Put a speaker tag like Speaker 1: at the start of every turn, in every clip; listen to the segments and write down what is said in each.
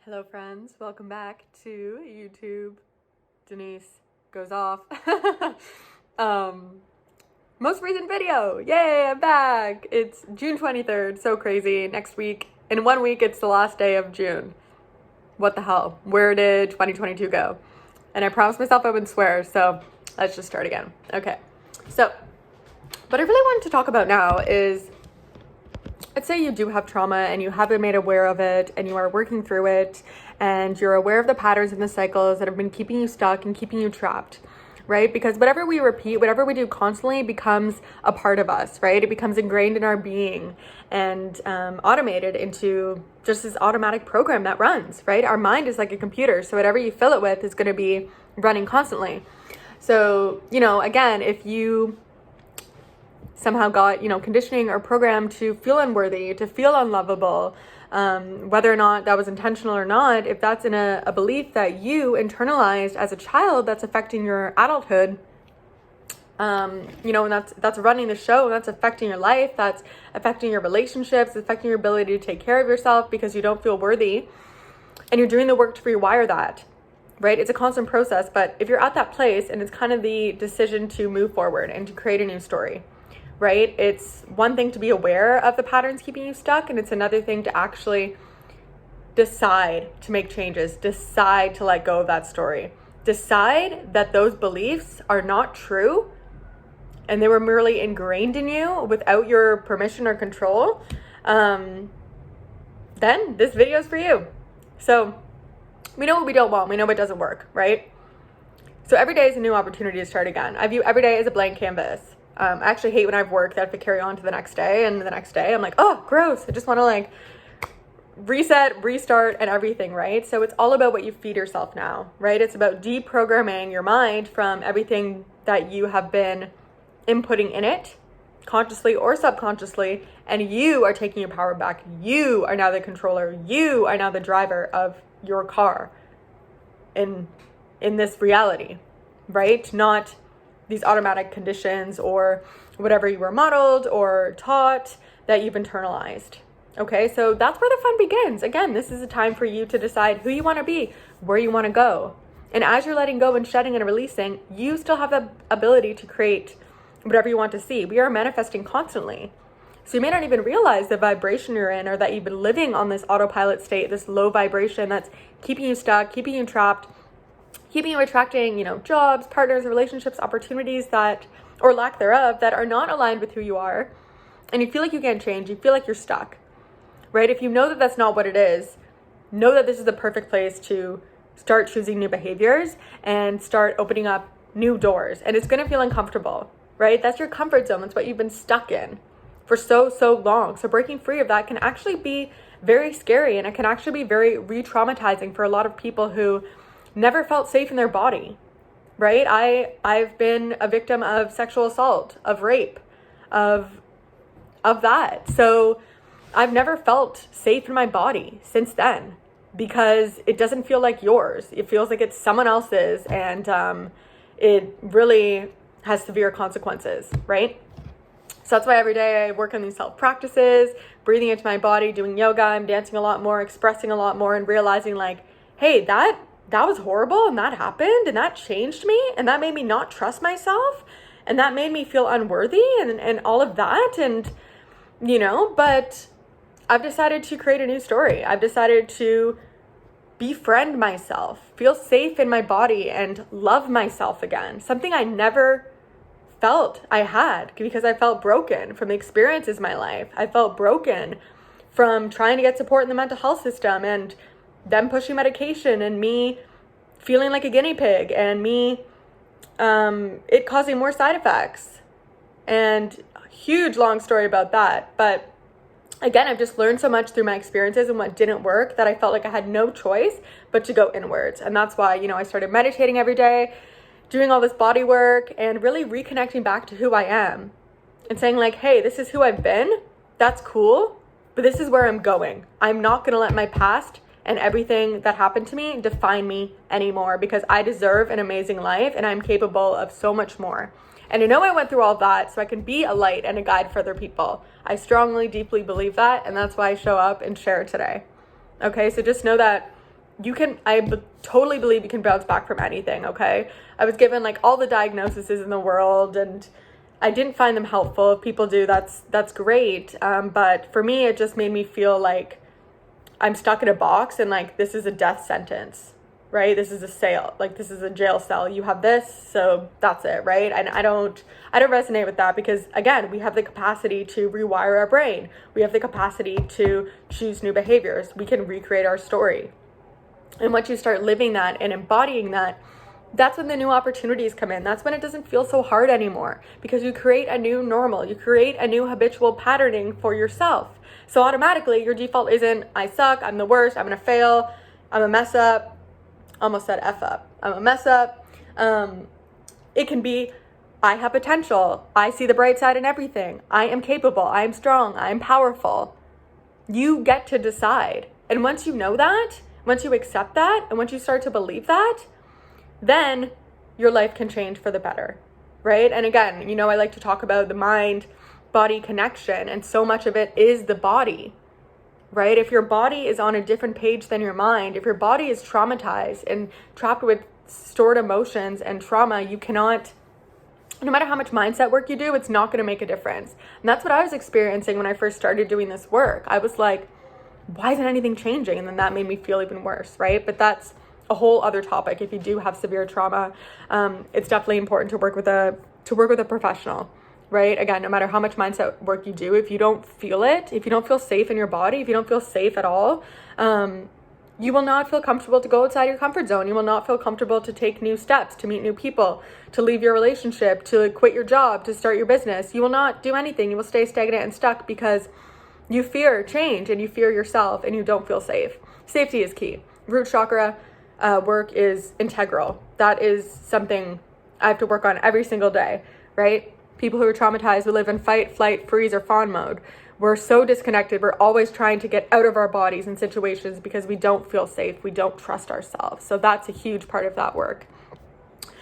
Speaker 1: Hello friends, welcome back to YouTube. Denise goes off. Most recent video, yay, I'm back. It's June 23rd, so crazy. Next week, in 1 week, it's the last day of June. What the hell? Where did 2022 go? And I promised myself I wouldn't swear, so let's just start again. Okay, so what I really wanted to talk about now is, let's say you do have trauma and you have been made aware of it and you are working through it and you're aware of the patterns and the cycles that have been keeping you stuck and keeping you trapped, right? Because whatever we repeat, whatever we do constantly becomes a part of us, right? It becomes ingrained in our being and automated into just this automatic program that runs, right? Our mind is like a computer, so whatever you fill it with is going to be running constantly. So, again, if you somehow got, conditioning or programmed to feel unworthy, to feel unlovable, whether or not that was intentional or not, if that's in a belief that you internalized as a child that's affecting your adulthood, and that's running the show, and that's affecting your life, that's affecting your relationships, affecting your ability to take care of yourself because you don't feel worthy, and you're doing the work to rewire that, right? It's a constant process, but if you're at that place and it's kind of the decision to move forward and to create a new story, right? It's one thing to be aware of the patterns keeping you stuck, and it's another thing to actually decide to make changes, decide to let go of that story, decide that those beliefs are not true and they were merely ingrained in you without your permission or control. Then this video is for you. So we know what we don't want. We know what doesn't work, right? So every day is a new opportunity to start again. I view every day as a blank canvas. I actually hate when I have work that I have to carry on to the next day, and the next day I'm like, oh, gross. I just want to reset, restart, and everything, right? So it's all about what you feed yourself now, right? It's about deprogramming your mind from everything that you have been inputting in it, consciously or subconsciously, and you are taking your power back. You are now the controller. You are now the driver of your car in this reality, right? Not these automatic conditions or whatever you were modeled or taught that you've internalized. Okay, so that's where the fun begins. Again, this is a time for you to decide who you want to be, where you want to go. And as you're letting go and shedding and releasing, you still have the ability to create whatever you want to see. We are manifesting constantly. So you may not even realize the vibration you're in, or that you've been living on this autopilot state, this low vibration that's keeping you stuck, keeping you trapped, keeping you attracting, jobs, partners, relationships, opportunities that, or lack thereof, that are not aligned with who you are. And you feel like you can't change. You feel like you're stuck, right? If you know that that's not what it is, know that this is the perfect place to start choosing new behaviors and start opening up new doors. And it's going to feel uncomfortable, right? That's your comfort zone. That's what you've been stuck in for so long. So breaking free of that can actually be very scary, and it can actually be very re-traumatizing for a lot of people who never felt safe in their body, right? I've been a victim of sexual assault, of rape, of that. So I've never felt safe in my body since then, because it doesn't feel like yours. It feels like it's someone else's, and it really has severe consequences, right? So that's why every day I work on these self practices, breathing into my body, doing yoga. I'm dancing a lot more, expressing a lot more, and realizing hey, that was horrible, and that happened, and that changed me, and that made me not trust myself, and that made me feel unworthy, and all of that. And but I've decided to create a new story. I've decided to befriend myself, feel safe in my body, and love myself again, something I never felt I had, because I felt broken from the experiences in my life. I felt broken from trying to get support in the mental health system, and them pushing medication, and me feeling like a guinea pig, and me it causing more side effects, and huge long story about that. But again, I've just learned so much through my experiences and what didn't work, that I felt like I had no choice but to go inwards. And that's why I started meditating every day, doing all this body work, and really reconnecting back to who I am, and saying hey, this is who I've been, that's cool, but this is where I'm going. I'm not going to let my past and everything that happened to me define me anymore, because I deserve an amazing life, and I'm capable of so much more. And I know I went through all that so I can be a light and a guide for other people. I strongly, deeply believe that, and that's why I show up and share today. Okay, so just know that totally believe you can bounce back from anything, okay? I was given like all the diagnoses in the world, and I didn't find them helpful. If people do, that's great. But for me, it just made me feel like I'm stuck in a box, and like this is a death sentence, right? This is a sale, like this is a jail cell. You have this, so that's it, right? And I don't resonate with that, because again, we have the capacity to rewire our brain. We have the capacity to choose new behaviors. We can recreate our story. And once you start living that and embodying that, that's when the new opportunities come in. That's when it doesn't feel so hard anymore, because you create a new normal. You create a new habitual patterning for yourself. So automatically your default isn't, I suck, I'm the worst, I'm gonna fail, I'm a mess up. Almost said F up. I'm a mess up. It can be, I have potential. I see the bright side in everything. I am capable. I am strong. I am powerful. You get to decide. And once you know that, once you accept that, and once you start to believe that, then your life can change for the better, right? And again, I like to talk about the mind-body connection, and so much of it is the body, right? If your body is on a different page than your mind, if your body is traumatized and trapped with stored emotions and trauma, you cannot, no matter how much mindset work you do, it's not going to make a difference. And that's what I was experiencing when I first started doing this work. I was like, why isn't anything changing? And then that made me feel even worse, right? But that's a whole other topic. If you do have severe trauma, it's definitely important to work with a professional, right? Again, no matter how much mindset work you do, if you don't feel it, if you don't feel safe in your body, if you don't feel safe at all, you will not feel comfortable to go outside your comfort zone. You will not feel comfortable to take new steps, to meet new people, to leave your relationship, to quit your job, to start your business. You will not do anything. You will stay stagnant and stuck because you fear change and you fear yourself and you don't feel safe. Safety is key. Root chakra work is integral. That is something I have to work on every single day, right? People who are traumatized who live in fight, flight, freeze, or fawn mode. We're so disconnected. We're always trying to get out of our bodies in situations because we don't feel safe. We don't trust ourselves. So that's a huge part of that work.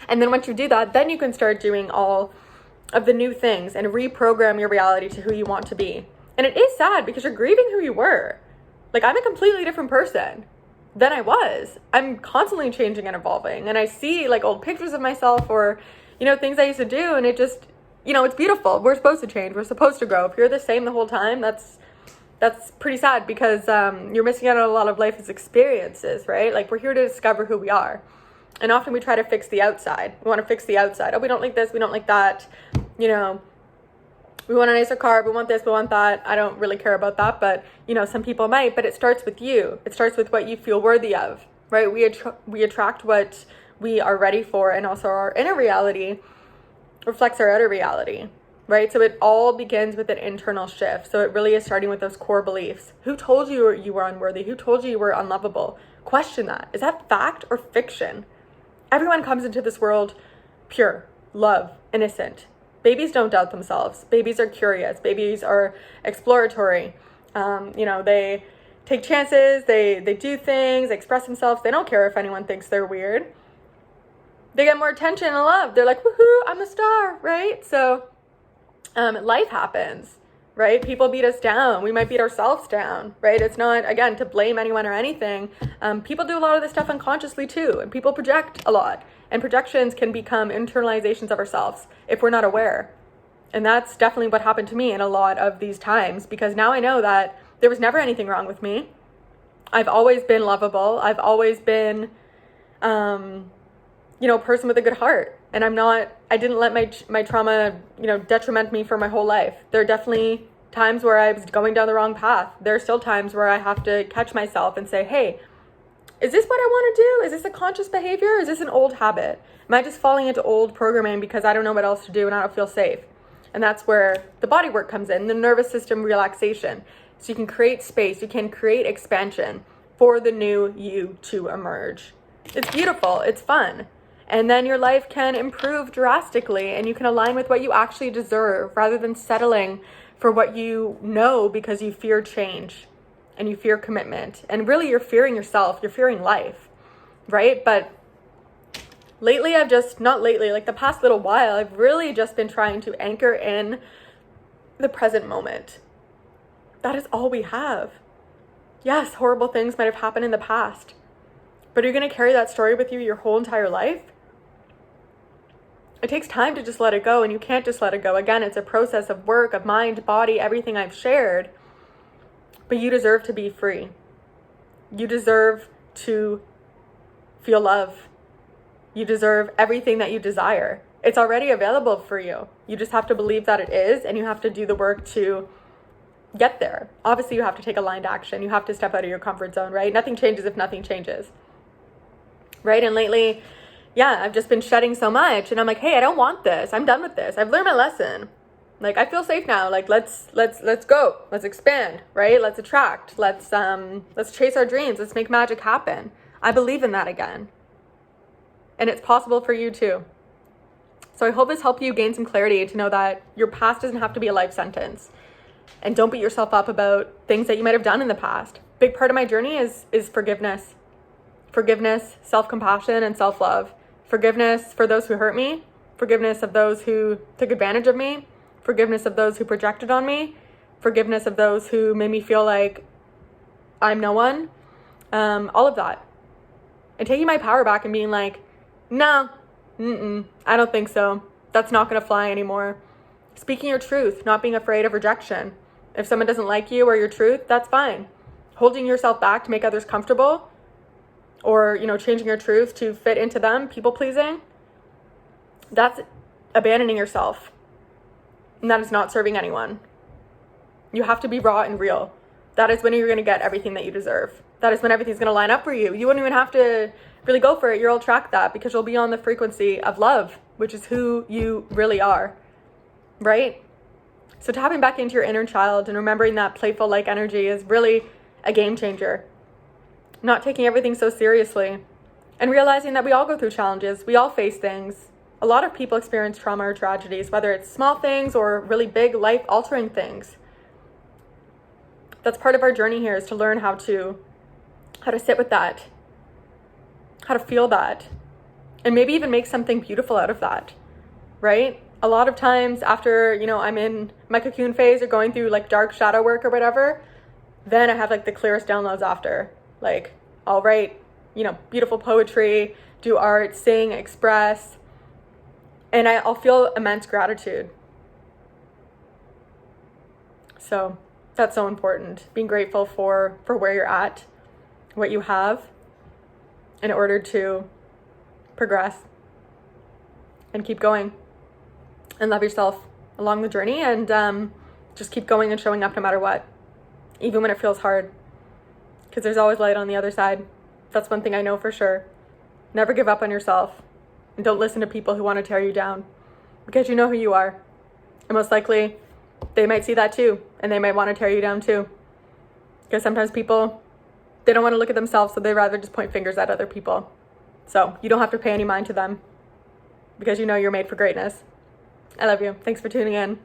Speaker 1: And then once you do that, then you can start doing all of the new things and reprogram your reality to who you want to be. And it is sad because you're grieving who you were. Like, I'm a completely different person than I was. I'm constantly changing and evolving. And I see like old pictures of myself or, things I used to do. And it just, it's beautiful. We're supposed to change. We're supposed to grow. If you're the same the whole time, that's pretty sad, because you're missing out on a lot of life's experiences, right? Like, we're here to discover who we are. And often we try to fix the outside. We want to fix the outside. Oh, we don't like this. We don't like that. We want a nicer car, we want this, we want that. I don't really care about that, but some people might. But it starts with you. It starts with what you feel worthy of, right? We attract what we are ready for, and also our inner reality reflects our outer reality, right? So it all begins with an internal shift. So it really is starting with those core beliefs. Who told you you were unworthy? Who told you you were unlovable? Question that. Is that fact or fiction? Everyone comes into this world pure, love, innocent. Babies don't doubt themselves. Babies are curious. Babies are exploratory. They take chances. They do things, they express themselves. They don't care if anyone thinks they're weird. They get more attention and love. They're like, woohoo, I'm a star, right? So life happens, right? People beat us down. We might beat ourselves down, right? It's not, again, to blame anyone or anything. People do a lot of this stuff unconsciously too, and people project a lot. And projections can become internalizations of ourselves if we're not aware. And that's definitely what happened to me in a lot of these times, because now I know that there was never anything wrong with me. I've always been lovable. I've always been, a person with a good heart. And I didn't let my trauma, detriment me for my whole life. There are definitely times where I was going down the wrong path. There are still times where I have to catch myself and say, hey, is this what I want to do? Is this a conscious behavior? Is this an old habit? Am I just falling into old programming because I don't know what else to do and I don't feel safe? And that's where the body work comes in, the nervous system relaxation. So you can create space, you can create expansion for the new you to emerge. It's beautiful, it's fun. And then your life can improve drastically, and you can align with what you actually deserve rather than settling for what you know because you fear change. And you fear commitment. And really, you're fearing yourself. You're fearing life, right? But lately, like the past little while, I've really just been trying to anchor in the present moment. That is all we have. Yes, horrible things might have happened in the past. But are you going to carry that story with you your whole entire life? It takes time to just let it go, and you can't just let it go. Again, it's a process of work, of mind, body, everything I've shared. But you deserve to be free. You deserve to feel love. You deserve everything that you desire. It's already available for you. You just have to believe that it is, and you have to do the work to get there. Obviously, you have to take aligned action. You have to step out of your comfort zone, right? Nothing changes if nothing changes, right? And lately, I've just been shedding so much, and I'm like, hey, I don't want this. I'm done with this. I've learned my lesson. Like, I feel safe now. Like, let's go. Let's expand, right? Let's attract. Let's chase our dreams. Let's make magic happen. I believe in that again. And it's possible for you too. So I hope this helped you gain some clarity to know that your past doesn't have to be a life sentence. And don't beat yourself up about things that you might have done in the past. Big part of my journey is forgiveness. Forgiveness, self-compassion, and self-love. Forgiveness for those who hurt me. Forgiveness of those who took advantage of me. Forgiveness of those who projected on me. Forgiveness of those who made me feel like I'm no one. All of that. And taking my power back and being like, no, I don't think so. That's not going to fly anymore. Speaking your truth, not being afraid of rejection. If someone doesn't like you or your truth, that's fine. Holding yourself back to make others comfortable, or, changing your truth to fit into them, people pleasing, that's abandoning yourself. And that is not serving anyone. You have to be raw and real. That is when you're going to get everything that you deserve. That is when everything's going to line up for you. You wouldn't even have to really go for it. You'll attract that because you'll be on the frequency of love, which is who you really are, right? So tapping back into your inner child and remembering that playful like energy is really a game changer. Not taking everything so seriously and realizing that we all go through challenges. We all face things. A lot of people experience trauma or tragedies, whether it's small things or really big life-altering things. That's part of our journey here, is to learn how to sit with that, how to feel that, and maybe even make something beautiful out of that, right? A lot of times after, I'm in my cocoon phase or going through like dark shadow work or whatever, then I have like the clearest downloads after. Like, I'll write, beautiful poetry, do art, sing, express, and I'll feel immense gratitude. So that's so important. Being grateful for where you're at, what you have, in order to progress and keep going and love yourself along the journey, and just keep going and showing up no matter what, even when it feels hard, because there's always light on the other side. That's one thing I know for sure. Never give up on yourself, and don't listen to people who want to tear you down, because you know who you are, and most likely they might see that too, and they might want to tear you down too, because sometimes people, they don't want to look at themselves, so they'd rather just point fingers at other people. So you don't have to pay any mind to them, because you're made for greatness. I love you. Thanks for tuning in.